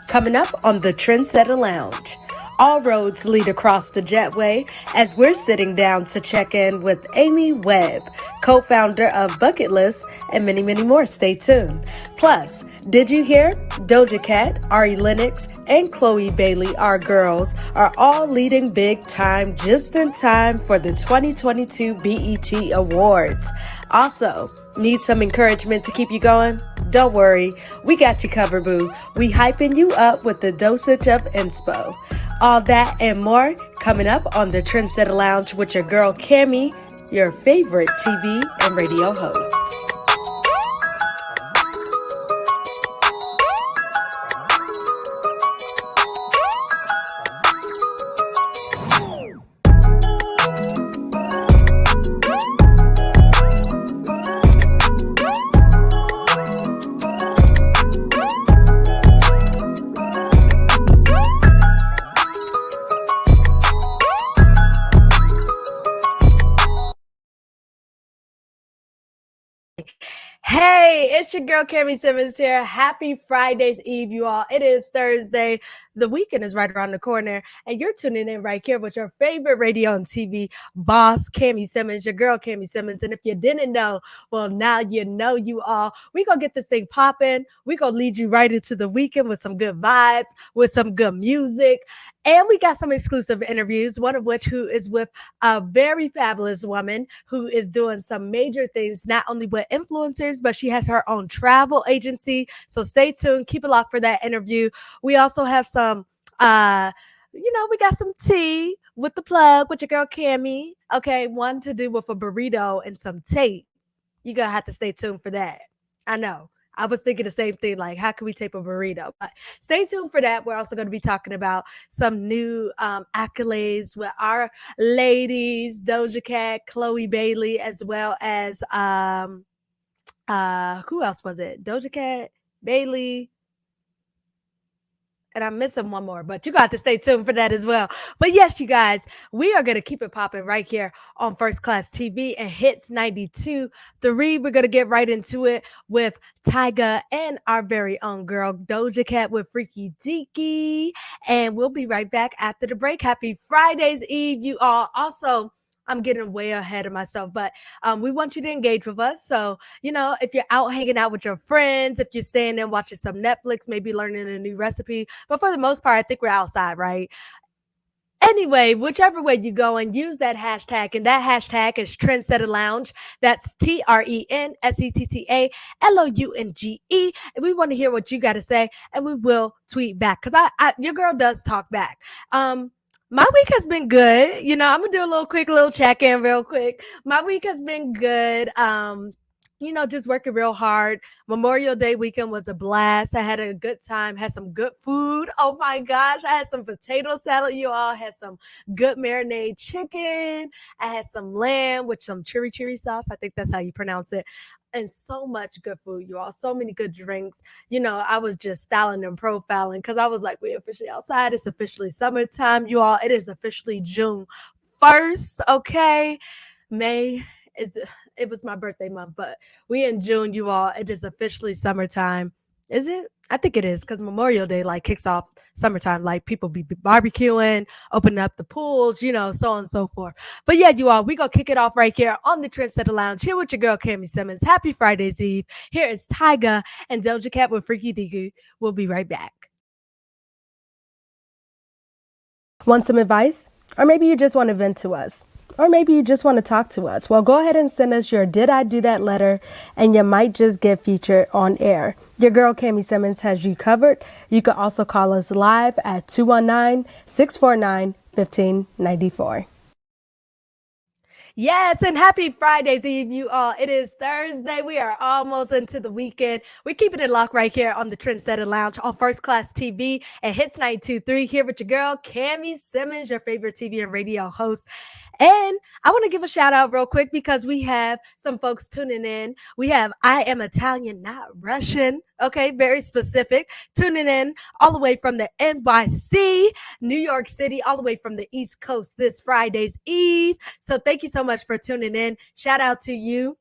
coming up on the Trensetta Lounge. All roads lead across the Jetway as we're sitting down to check in with Amy Webb, co-founder of Bucket List, and many, many more. Stay tuned. Plus, did you hear? Doja Cat, Ari Lennox, and Chloe Bailey, our girls, are all leading big time just in time for the 2022 BET Awards. Also, need some encouragement to keep you going? Don't worry, we got you covered, boo. We hyping you up with the dosage of inspo. All that and more coming up on the Trensetta Lounge with your girl Cammie, your favorite TV and radio host. Hey, it's your girl Cammie Simmons here. Happy Friday's Eve, you all. It is Thursday. The weekend is right around the corner, and you're tuning in right here with your favorite radio and TV boss, Cammie Simmons, your girl Cammie Simmons. And if you didn't know, well, now you know, you all. We gonna get this thing popping. We gonna lead you right into the weekend with some good vibes, with some good music. And we got some exclusive interviews, one of which who is with a very fabulous woman who is doing some major things, not only with influencers, but she has her own travel agency. So stay tuned. Keep it locked for that interview. We also have some, we got some tea with the plug with your girl Cammie. Okay, one to do with a burrito and some tape. You're going to have to stay tuned for that. I know. I was thinking the same thing, like, how can we tape a burrito? But stay tuned for that. We're also going to be talking about some new accolades with our ladies, Doja Cat, Chloe Bailey, as well as, who else was it? Doja Cat, Bailey, and I'm missing one more, but you got to stay tuned for that as well. But yes, you guys, we are going to keep it popping right here on First Class TV and Hits 92.3. We're going to get right into it with Tyga and our very own girl, Doja Cat with Freaky Deaky. And we'll be right back after the break. Happy Friday's Eve, you all. Also, I'm getting way ahead of myself, but we want you to engage with us. So, if you're out hanging out with your friends, if you're staying there watching some Netflix, maybe learning a new recipe, but for the most part, I think we're outside, right? Anyway, whichever way you go and use that hashtag, and that hashtag is Trensetta Lounge. That's TRENSETTA LOUNGE. And we want to hear what you got to say, and we will tweet back because your girl does talk back. My week has been good. I'm going to do a little check-in real quick. My week has been good. Just working real hard. Memorial Day weekend was a blast. I had a good time, had some good food. Oh my gosh. I had some potato salad, you all. Had some good marinade chicken. I had some lamb with some chiri sauce. I think that's how you pronounce it. And so much good food, you all. So many good drinks. I was just styling and profiling because I was like, we're officially outside. It's officially summertime, you all. It is officially June 1st, okay? May, it was my birthday month, but we in June, you all. It is officially summertime. Is it? I think it is because Memorial Day kicks off summertime. People be barbecuing, opening up the pools, so on and so forth. But yeah, you all, we gonna kick it off right here on the Trensetta Lounge here with your girl Cammie Simmons. Happy Friday's Eve. Here is Tyga and Doja Cat with Freaky Deaky. We'll be right back. Want some advice? Or maybe you just want to vent to us. Or maybe you just want to talk to us. Well, go ahead and send us your Did I Do That letter, and you might just get featured on air. Your girl Cammie Simmons has you covered. You can also call us live at 219-649-1594. Yes, and happy Friday's Eve, you all. It is Thursday. We are almost into the weekend. We're keeping it locked right here on the Trensetta Lounge on First Class TV and Hits 92.3 here with your girl, Cammie Simmons, your favorite TV and radio host. And I want to give a shout out real quick because we have some folks tuning in. We have I Am Italian, Not Russian. Okay, very specific. Tuning in all the way from the NYC, New York City, all the way from the East Coast this Friday's Eve. So thank you so much for tuning in. Shout out to you.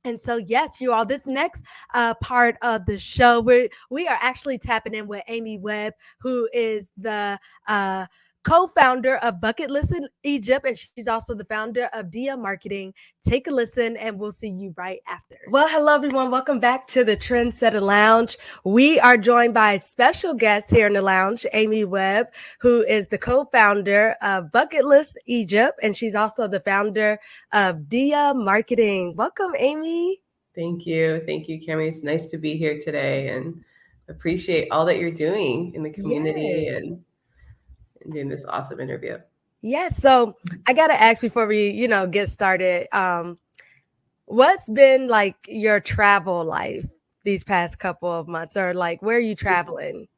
And so, yes, you all, this next part of the show, we are actually tapping in with Amy Webb, who is the co-founder of Bucket List in Egypt, and she's also the founder of Dia Marketing. Take a listen, and we'll see you right after. Well, hello, everyone. Welcome back to the Trensetta Lounge. We are joined by a special guest here in the lounge, Amy Webb, who is the co-founder of Bucket List Egypt, and she's also the founder of Dia Marketing. Welcome, Amy. Thank you. Thank you, Cami. It's nice to be here today and appreciate all that you're doing in the community and doing this awesome interview. Yes. So I got to ask before we, get started, what's been like your travel life these past couple of months, or like, where are you traveling?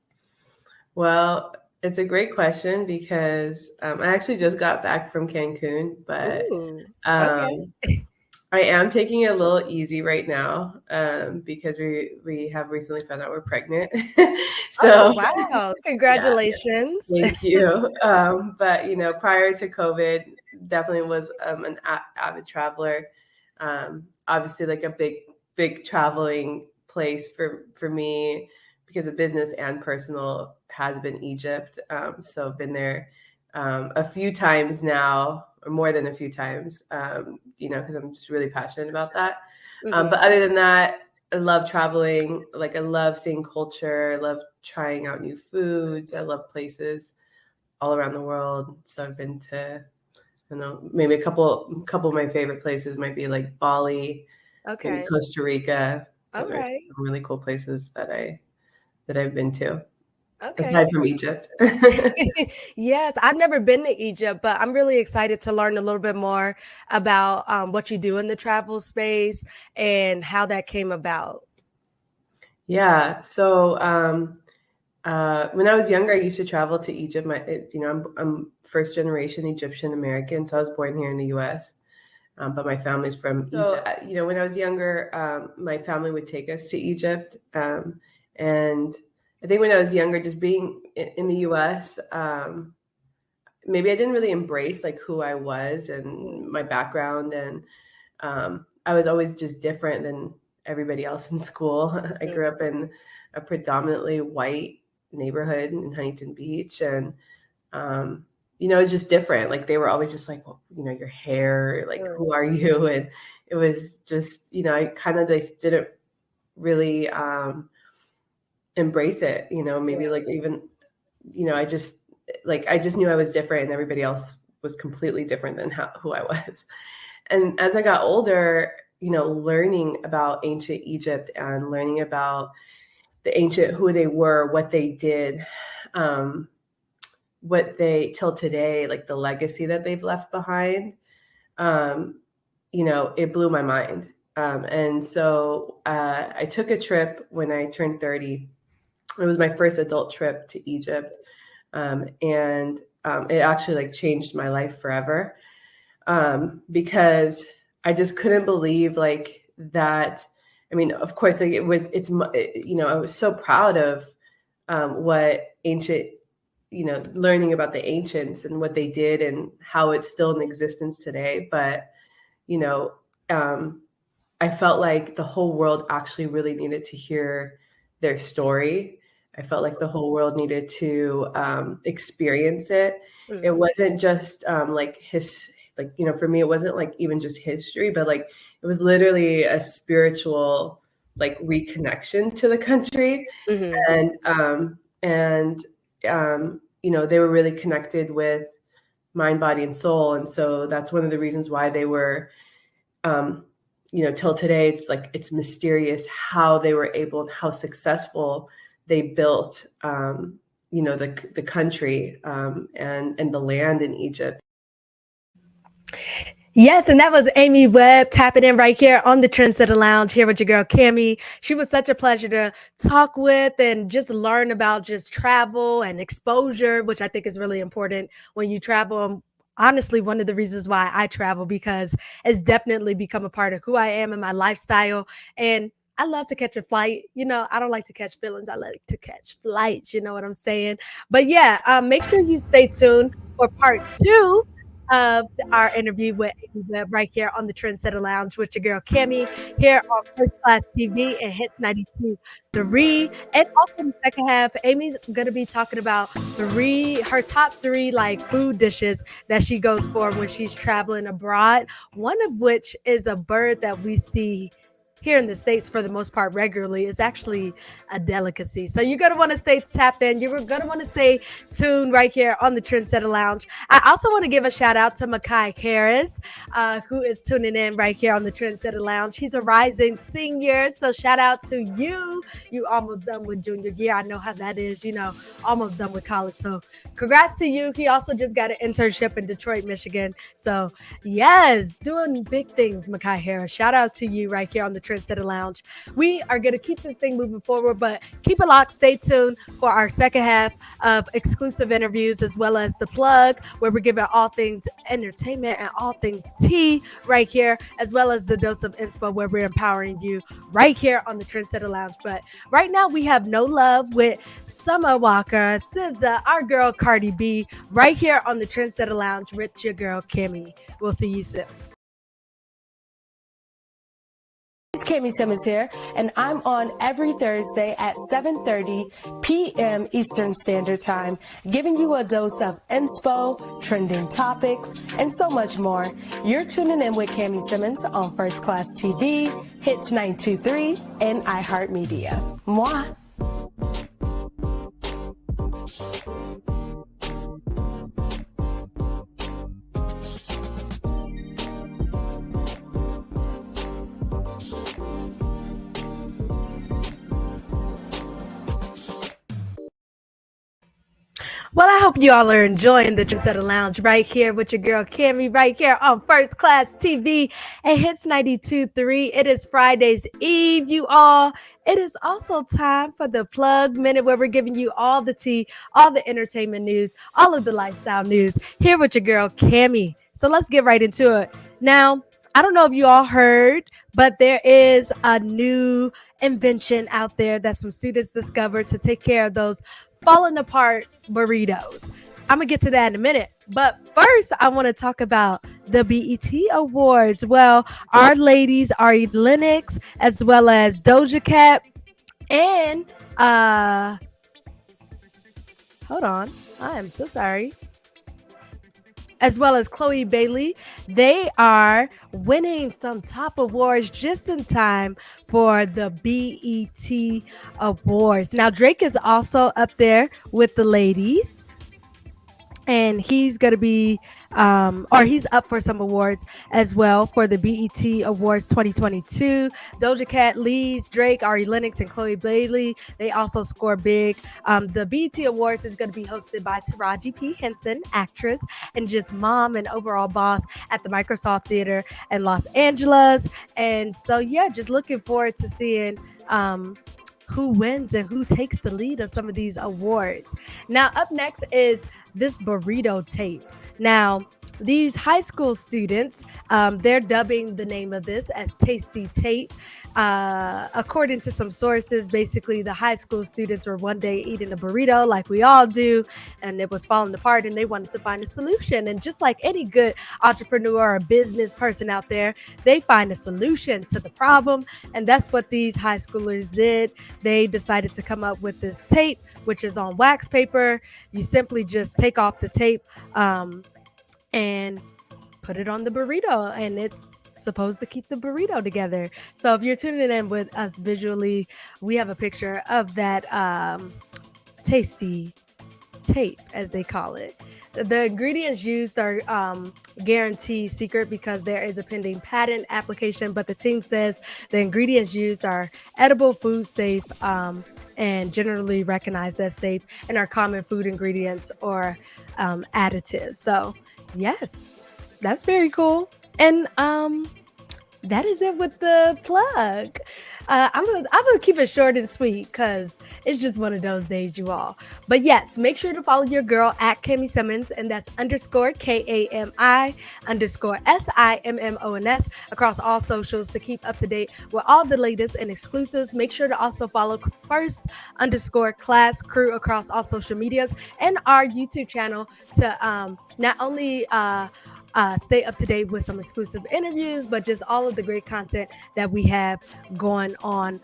Well, it's a great question because I actually just got back from Cancun, but I am taking it a little easy right now because we have recently found out we're pregnant. So wow, congratulations. Yeah, thank you. But prior to COVID, definitely was an avid traveler. Obviously, like a big traveling place for me because of business and personal has been Egypt. So I've been there a few times now, or more than a few times, because I'm just really passionate about that. But other than that, I love traveling. Like, I love seeing culture. I love trying out new foods. I love places all around the world. So I've been to, maybe a couple of my favorite places might be like Bali, and Costa Rica. Those are some really cool places that I've been to. Aside from Egypt. Yes, I've never been to Egypt, but I'm really excited to learn a little bit more about what you do in the travel space and how that came about. Yeah. So when I was younger, I used to travel to Egypt. I'm first generation Egyptian American, so I was born here in the U.S. But my family's from Egypt. When I was younger, my family would take us to Egypt, and I think when I was younger, just being in the U.S., maybe I didn't really embrace like who I was and my background, and I was always just different than everybody else in school. I grew up in a predominantly white neighborhood in Huntington Beach, and it was just different. Like, they were always just like, well, your hair, like, who are you? And it was just, I kind of didn't really embrace it, maybe like even, I just knew I was different and everybody else was completely different than who I was. And as I got older, learning about ancient Egypt and learning about the ancient, who they were, what they did, what they till today, like the legacy that they've left behind, it blew my mind. And so I took a trip when I turned 30. It was my first adult trip to Egypt. And it actually like changed my life forever. Because I just couldn't believe like that. I mean, of course, like I was so proud of what ancient, learning about the ancients and what they did and how it's still in existence today. But, I felt like the whole world actually really needed to hear their story. I felt like the whole world needed to experience it. It wasn't just for me, it wasn't like even just history, but like it was literally a spiritual like reconnection to the country. And they were really connected with mind, body, and soul. And so that's one of the reasons why they were, till today, it's mysterious how they were able and how successful they built, the country and the land in Egypt. Yes, and that was Amy Webb tapping in right here on the Trendsetter Lounge here with your girl, Cami. She was such a pleasure to talk with and just learn about just travel and exposure, which I think is really important when you travel. And honestly, one of the reasons why I travel, because it's definitely become a part of who I am and my lifestyle. And I love to catch a flight. I don't like to catch feelings. I like to catch flights. You know what I'm saying? But yeah, make sure you stay tuned for part 2 of our interview with Amy Webb right here on the Trensetta Lounge with your girl Kimmy here on First Class TV and Hits 92.3. And also in the second half, Amy's gonna be talking about her top three like food dishes that she goes for when she's traveling abroad. One of which is a bird that we see here in the States for the most part regularly. Is actually a delicacy. So you're going to want to stay tapped in. You're going to want to stay tuned right here on the Trendsetter Lounge. I also want to give a shout out to Makai Harris, who is tuning in right here on the Trendsetter Lounge. He's a rising senior. So shout out to you. You almost done with junior year. I know how that is, almost done with college. So congrats to you. He also just got an internship in Detroit, Michigan. So yes, doing big things, Makai Harris. Shout out to you right here on the Trendsetter Lounge. We are going to keep this thing moving forward, but keep it locked. Stay tuned for our second half of exclusive interviews as well as the plug, where we're giving all things entertainment and all things tea right here, as well as the dose of inspo, where we're empowering you right here on the Trendsetter Lounge. But right now, we have No Love with Summer Walker, SZA, our girl Cardi B, right here on the Trendsetter Lounge with your girl Kimmy. We'll see you soon. It's Kimmy Simmons here, and I'm on every Thursday at 7:30 p.m. Eastern Standard Time, giving you a dose of inspo, trending topics, and so much more. You're tuning in with Kimmy Simmons on First Class TV, Hits 923, and iHeartMedia. Mwah! Well, I hope you all are enjoying the Trendsetter Lounge right here with your girl Kimmy right here on First Class TV and Hits 92.3. It is Friday's Eve, you all. It is also time for the Plug Minute, where we're giving you all the tea, all the entertainment news, all of the lifestyle news here with your girl Kimmy. So let's get right into it. Now, I don't know if you all heard, but there is a new invention out there that some students discovered to take care of those falling apart burritos. I'm gonna get to that in a minute. But first, I want to talk about the BET Awards. Well, our ladies, Ari Lennox, as well as Doja Cat, and hold on, I am so sorry, as well as Chloe Bailey. They are winning some top awards just in time for the BET Awards. Now, Drake is also up there with the ladies, and he's going to be or he's up for some awards as well for the BET Awards 2022. Doja Cat leads Drake, Ari Lennox, and Chloe Bailey. They also score big. The BET Awards is going to be hosted by Taraji P. Henson, actress and just mom and overall boss at the Microsoft Theater in Los Angeles. And so, yeah, just looking forward to seeing who wins and who takes the lead of some of these awards. Now, up next is this burrito tape. Now, these high school students, they're dubbing the name of this as Tasty Tape. According to some sources, basically the high school students were one day eating a burrito like we all do, and it was falling apart, and they wanted to find a solution. And just like any good entrepreneur or business person out there, they find a solution to the problem. And that's what these high schoolers did. They decided to come up with this tape, which is on wax paper. You simply just take off the tape and put it on the burrito, and it's supposed to keep the burrito together. So if you're tuning in with us visually, we have a picture of that tasty tape, as they call it. The ingredients used are guaranteed secret because there is a pending patent application, but the team says the ingredients used are edible, food safe, and generally recognized as safe, and are common food ingredients or additives. So yes, that's very cool. And that is it with the plug. I'm gonna keep it short and sweet because it's just one of those days, you all. But yes, make sure to follow your girl at Kimmy Simmons, and that's _ KAMI _ SIMMONS across all socials to keep up to date with all the latest and exclusives. Make sure to also follow First _ Class Crew across all social medias and our YouTube channel to not only stay up to date with some exclusive interviews, but just all of the great content that we have going on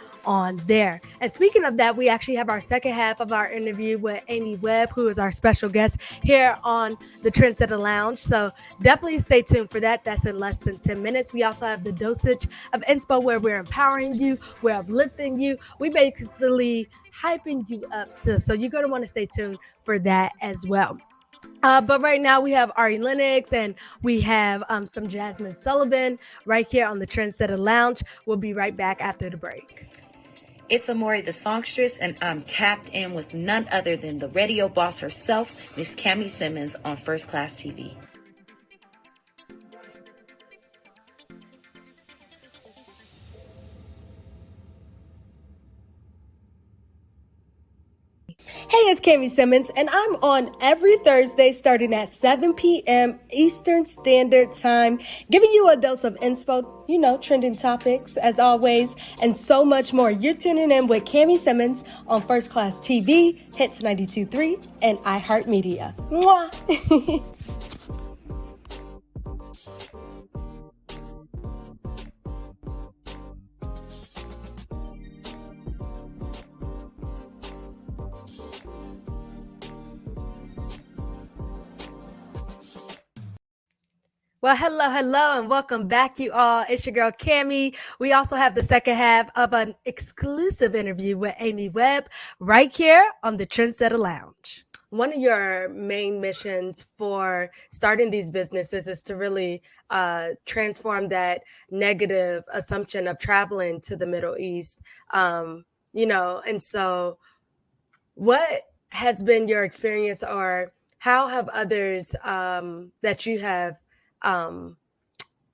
there. And speaking of that, we actually have our second half of our interview with Amy Webb, who is our special guest here on the Trensetta Lounge. So definitely stay tuned for that. That's in less than 10 minutes. We also have the dosage of inspo where we're empowering you, we're uplifting you. We basically hyping you up. So you're going to want to stay tuned for that as well. But right now we have Ari Lennox and we have some Jasmine Sullivan right here on the Trendsetter Lounge. We'll be right back after the break. It's Amori the songstress, and I'm tapped in with none other than the radio boss herself, Miss Cami Simmons, on First Class TV. Hey, it's Cami Simmons, and I'm on every Thursday starting at 7 p.m. Eastern Standard Time, giving you a dose of inspo, trending topics as always, and so much more. You're tuning in with Cami Simmons on First Class TV, Hits 92.3, and iHeartMedia. Mwah! Well, hello, and welcome back, you all. It's your girl, Cami. We also have the second half of an exclusive interview with Amy Webb right here on the Trendsetter Lounge. One of your main missions for starting these businesses is to really transform that negative assumption of traveling to the Middle East. And so what has been your experience, or how have others that you have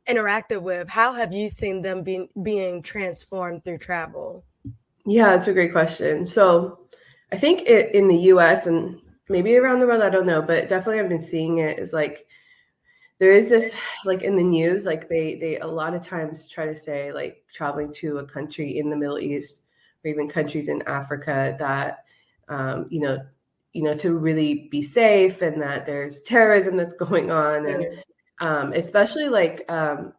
interacted with, how have you seen them being transformed through travel? Yeah, it's a great question. So I think in the US and maybe around the world, I don't know, but definitely I've been seeing it is like there is this, like in the news, like they a lot of times try to say like traveling to a country in the Middle East or even countries in Africa that to really be safe, and that there's terrorism that's going on, and especially like to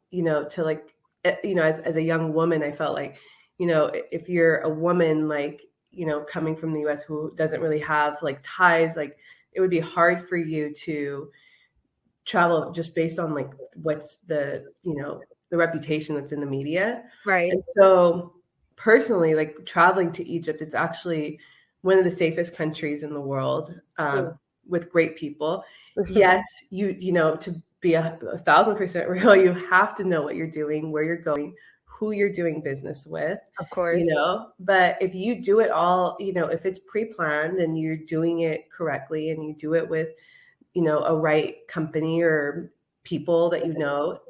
like as a young woman, I felt like if you're a woman like coming from the US who doesn't really have like ties, like it would be hard for you to travel just based on like what's the reputation that's in the media, right? And so personally, like traveling to Egypt, it's actually one of the safest countries in the world, with great people. Yes, to be 1,000% real, you have to know what you're doing, where you're going, who you're doing business with, of course. But if you do it all, if it's pre-planned and you're doing it correctly and you do it with, a right company or people that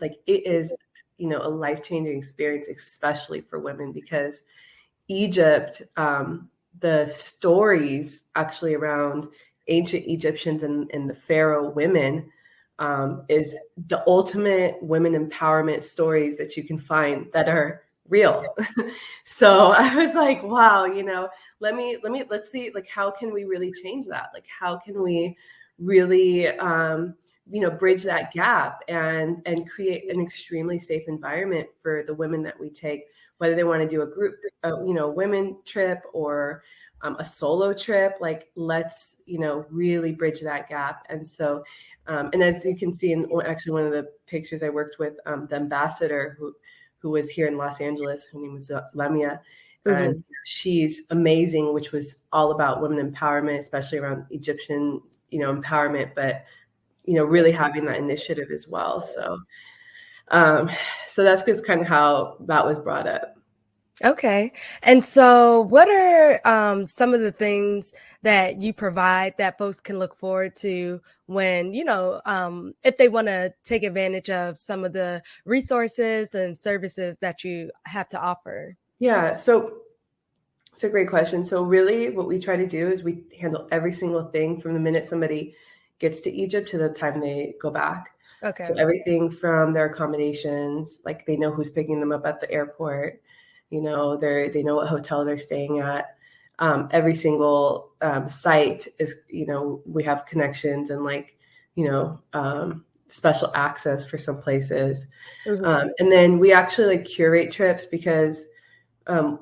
like it is, a life-changing experience, especially for women, because Egypt, the stories actually around ancient Egyptians and the pharaoh women is the ultimate women empowerment stories that you can find that are real. So I was like, wow, let's see, like, how can we really change that? Like, how can we really, bridge that gap and create an extremely safe environment for the women that we take, whether they want to do a group, women trip or a solo trip. Like, let's, really bridge that gap. And so, and as you can see in actually one of the pictures, I worked with the ambassador who was here in Los Angeles. Her name was Lamia. And she's amazing, which was all about women empowerment, especially around Egyptian, empowerment, but, really having that initiative as well. So, so that's just kind of how that was brought up. Okay. And so what are some of the things that you provide that folks can look forward to when, if they want to take advantage of some of the resources and services that you have to offer? Yeah. So it's a great question. So really what we try to do is we handle every single thing from the minute somebody gets to Egypt to the time they go back. Okay. So everything from their accommodations, like they know who's picking them up at the airport, they know what hotel they're staying at. Every single site is, we have connections and like, special access for some places. Mhm. And then we actually like curate trips because um,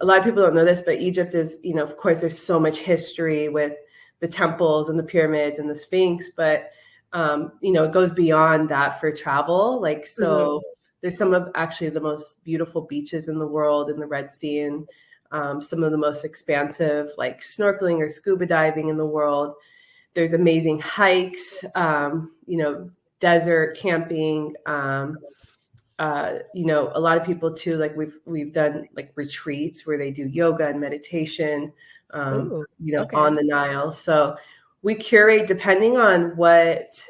a lot of people don't know this, but Egypt is, of course, there's so much history with the temples and the pyramids and the Sphinx, but it goes beyond that for travel. Like, so Mhm. there's some of actually the most beautiful beaches in the world in the Red Sea, and some of the most expansive, like snorkeling or scuba diving in the world. There's amazing hikes, desert camping. A lot of people too, like we've done like retreats where they do yoga and meditation, Ooh, on okay. the Nile. So we curate depending on what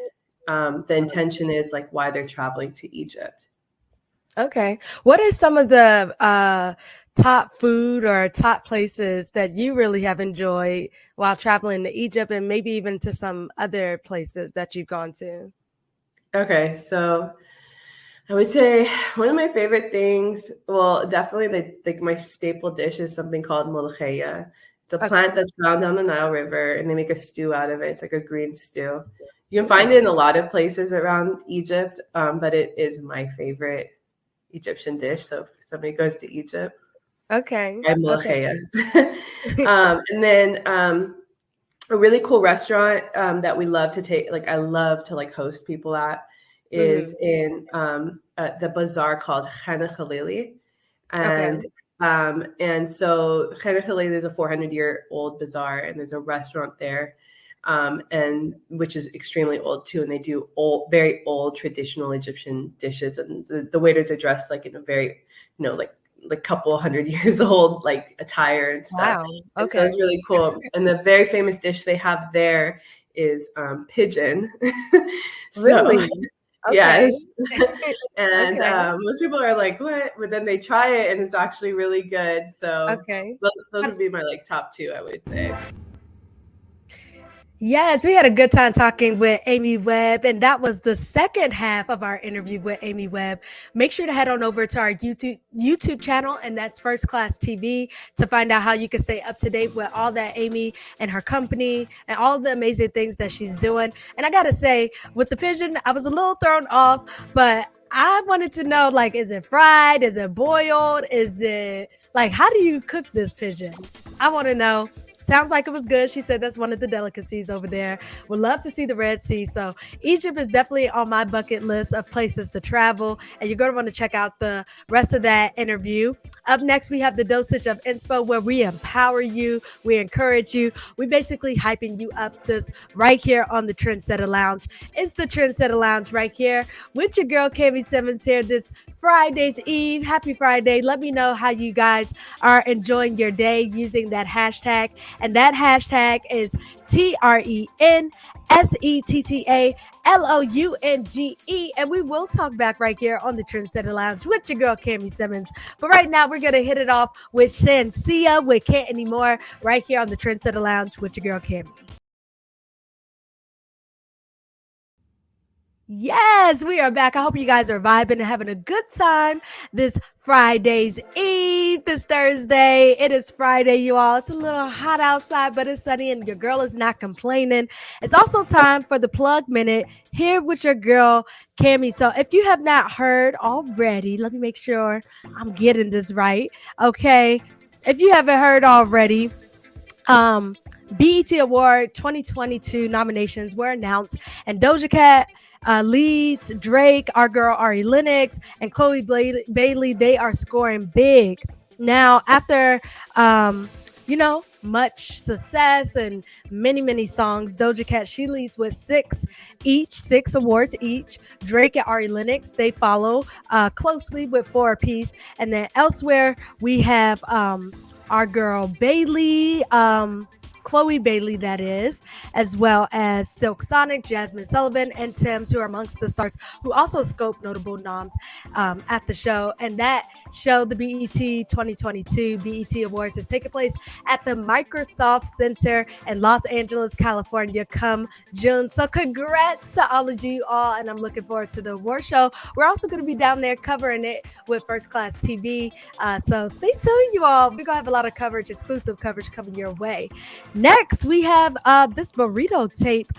the intention is, like why they're traveling to Egypt. Okay. What is some of the top food or top places that you really have enjoyed while traveling to Egypt and maybe even to some other places that you've gone to? Okay, so I would say one of my favorite things, well, definitely like my staple dish is something called molokhaya. It's a plant Okay. that's found on the Nile River, and they make a stew out of it. It's like a green stew. You can find Ooh. it in a lot of places around Egypt, but it is my favorite Egyptian dish. So if somebody goes to Egypt, Okay. try Okay. molokhaya. And then a really cool restaurant that we love to take, like I love to like host people at, is Hmm. in the bazaar called Khana Khalili. Okay. And so Khana Khalili is a 400-year-old bazaar, and there's a restaurant there, and which is extremely old too. And they do very old traditional Egyptian dishes, and the waiters are dressed like in a very, like couple hundred years old like attire and stuff. Wow. And so Okay. it's really cool. And the very famous dish they have there is pigeon. So Really? yes. Okay. And Okay. most people are like, what? But then they try it and it's actually really good. So Okay. those would be my like top two, I would say. Yes, we had a good time talking with Amy Webb, and that was the second half of our interview with Amy Webb. Make sure to head on over to our YouTube channel, and that's First Class TV, to find out how you can stay up to date with all that Amy and her company and all the amazing things that she's doing. And I gotta say, with the pigeon, I was a little thrown off, but I wanted to know, like, is it fried? Is it boiled? Is it like, how do you cook this pigeon? I want to know. Sounds like it was good. She said that's one of the delicacies over there. Would love to see the Red Sea. So Egypt is definitely on my bucket list of places to travel. And you're going to want to check out the rest of that interview. Up next, we have the dosage of inspo, where we empower you, we encourage you, we basically hyping you up, sis, right here on the Trensetta Lounge. It's the Trensetta Lounge right here with your girl Cami Simmons here this Friday's Eve. Happy Friday. Let me know how you guys are enjoying your day using that hashtag. And that hashtag is TRENSETTALOUNGE. And we will talk back right here on the Trendsetter Lounge with your girl Cami Simmons. But right now, we're gonna hit it off with Sansia with Can't Anymore right here on the Trendsetter Lounge with your girl Cami. Yes, we are back. I hope you guys are vibing and having a good time this Friday's Eve, this Thursday. It is Friday, you all. It's a little hot outside, but it's sunny and your girl is not complaining. It's also time for the plug minute here with your girl, Cami. So if you have not heard already, let me make sure I'm getting this right. Okay. If you haven't heard already, um, BET Award 2022 nominations were announced, and Doja Cat leads Drake, our girl Ari Lennox, and Chloe Bailey. They are scoring big. Now, after much success and many songs, Doja Cat, she leads with six awards each. Drake and Ari Lennox, they follow closely with 4 apiece. And then elsewhere, we have our girl Bailey, Chloe Bailey, that is, as well as Silk Sonic, Jasmine Sullivan, and Tim's, who are amongst the stars who also scoped notable noms at the show. And that show, the BET 2022 BET Awards, is taking place at the Microsoft Center in Los Angeles, California, come June. So congrats to all of you all, and I'm looking forward to the award show. We're also going to be down there covering it with First Class TV. So stay tuned, you all. We're going to have a lot of coverage, exclusive coverage coming your way. Next, we have this burrito tape,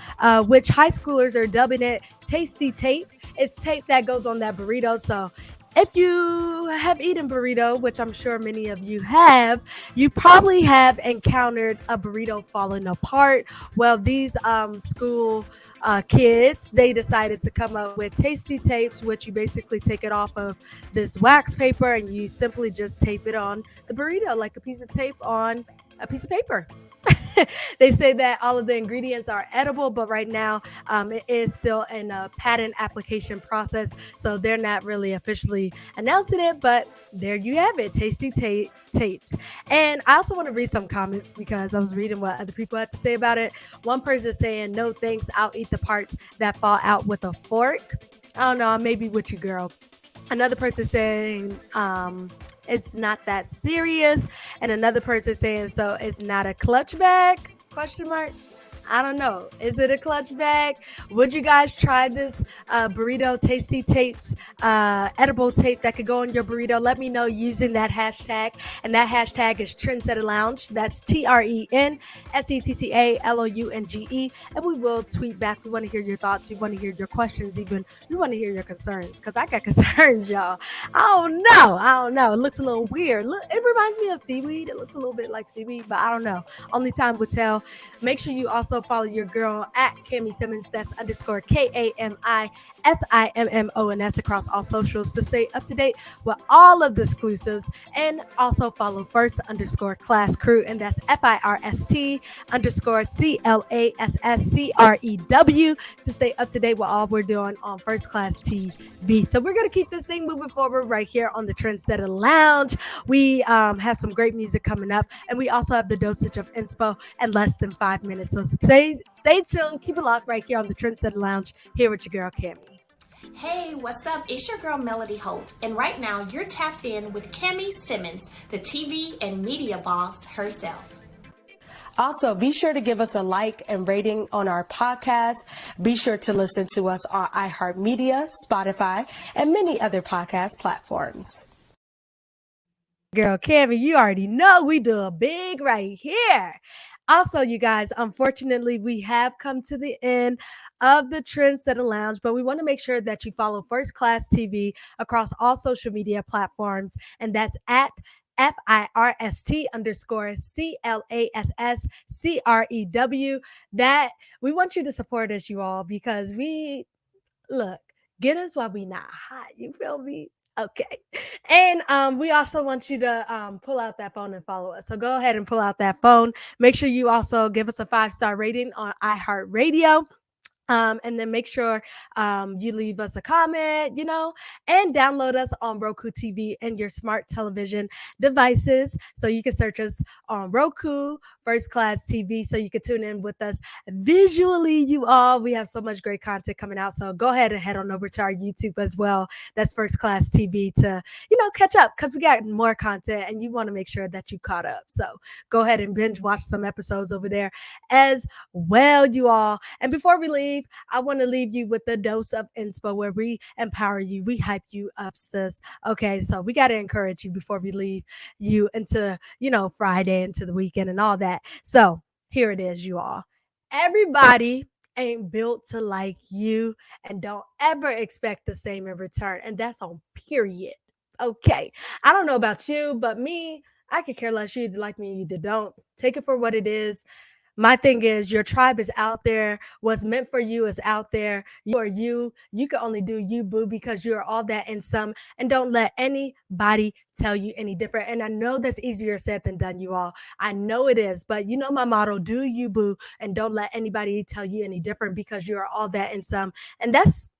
which high schoolers are dubbing it tasty tape. It's tape that goes on that burrito. So if you have eaten burrito, which I'm sure many of you have, you probably have encountered a burrito falling apart. Well, these school kids, they decided to come up with tasty tapes, which you basically take it off of this wax paper and you simply just tape it on the burrito like a piece of tape on a piece of paper. They say that all of the ingredients are edible, but right now it is still in a patent application process. So they're not really officially announcing it, but there you have it, tapes. And I also want to read some comments because I was reading what other people have to say about it. One person saying, no thanks, I'll eat the parts that fall out with a fork. I don't know, I may be with you, girl. Another person saying, it's not that serious, and another person saying, so it's not a clutch bag, question mark. I don't know. Is it a clutch bag? Would you guys try this burrito tasty tapes edible tape that could go on your burrito? Let me know using that hashtag. And that hashtag is Trensetta Lounge. That's TrensettaLounge. And we will tweet back. We want to hear your thoughts. We want to hear your questions, even. We want to hear your concerns. Because I got concerns, y'all. I don't know. It looks a little weird. Look, it reminds me of seaweed. It looks a little bit like seaweed, but I don't know. Only time will tell. Make sure you also follow your girl at Cami Simmons. That's underscore KAMISIMMONS across all socials to stay up to date with all of the exclusives. And also follow first underscore class crew. And that's FIRST underscore CLASSCREW to stay up to date with all we're doing on First Class TV. So we're going to keep this thing moving forward right here on the Trendsetter Lounge. We have some great music coming up. And we also have the dosage of inspo in less than 5 minutes. So stay tuned. Keep it locked right here on the Trendsetter Lounge. Here with your girl, Cami. Hey, what's up? It's your girl, Melody Holt. And right now, you're tapped in with Cami Simmons, the TV and media boss herself. Also, be sure to give us a like and rating on our podcast. Be sure to listen to us on iHeartMedia, Spotify, and many other podcast platforms. Girl, Cami, you already know we do a big right here. Also, you guys, unfortunately, we have come to the end of the Trendsetter Lounge, but we want to make sure that you follow First Class TV across all social media platforms, and that's at FIRST underscore CLASSCREW. That we want you to support us, you all, because we look, get us while we not hot. You feel me? Okay. And we also want you to pull out that phone and follow us. So go ahead and pull out that phone. Make sure you also give us a 5-star rating on iHeartRadio. And then make sure you leave us a comment, and download us on Roku TV and your smart television devices. So you can search us on Roku, First Class TV, so you can tune in with us visually, you all. We have so much great content coming out. So go ahead and head on over to our YouTube as well. That's First Class TV to, catch up because we got more content and you want to make sure that you caught up. So go ahead and binge watch some episodes over there as well, you all. And before we leave, I want to leave you with the dose of inspo where we empower you, we hype you up, sis. Okay, so we got to encourage you before we leave you into, Friday, into the weekend and all that. So here it is, you all. Everybody ain't built to like you, and don't ever expect the same in return. And that's on period. Okay. I don't know about you, but me, I could care less. You either like me or you either don't. Take it for what it is. My thing is, your tribe is out there. What's meant for you is out there. You are you. You can only do you, boo, because you're all that and some. And don't let anybody tell you any different. And I know that's easier said than done, you all. I know it is. But you know my motto, do you, boo, and don't let anybody tell you any different because you're all that and some. And that's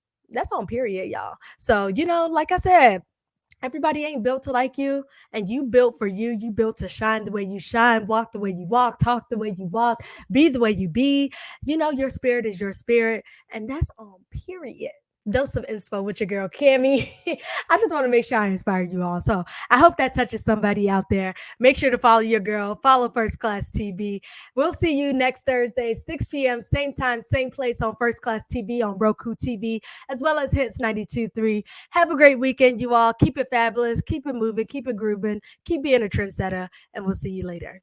on period, y'all. So, like I said, everybody ain't built to like you, and you built for you. You built to shine the way you shine, walk the way you walk, talk the way you walk, be the way you be. Your spirit is your spirit, and that's on period. Dose of inspo with your girl Cami. I just want to make sure I inspire you all. So I hope that touches somebody out there. Make sure to follow your girl. Follow First Class TV. We'll see you next Thursday, 6 p.m., same time, same place on First Class TV on Roku TV, as well as Hits 92.3. Have a great weekend, you all. Keep it fabulous. Keep it moving. Keep it grooving. Keep being a trendsetter. And we'll see you later.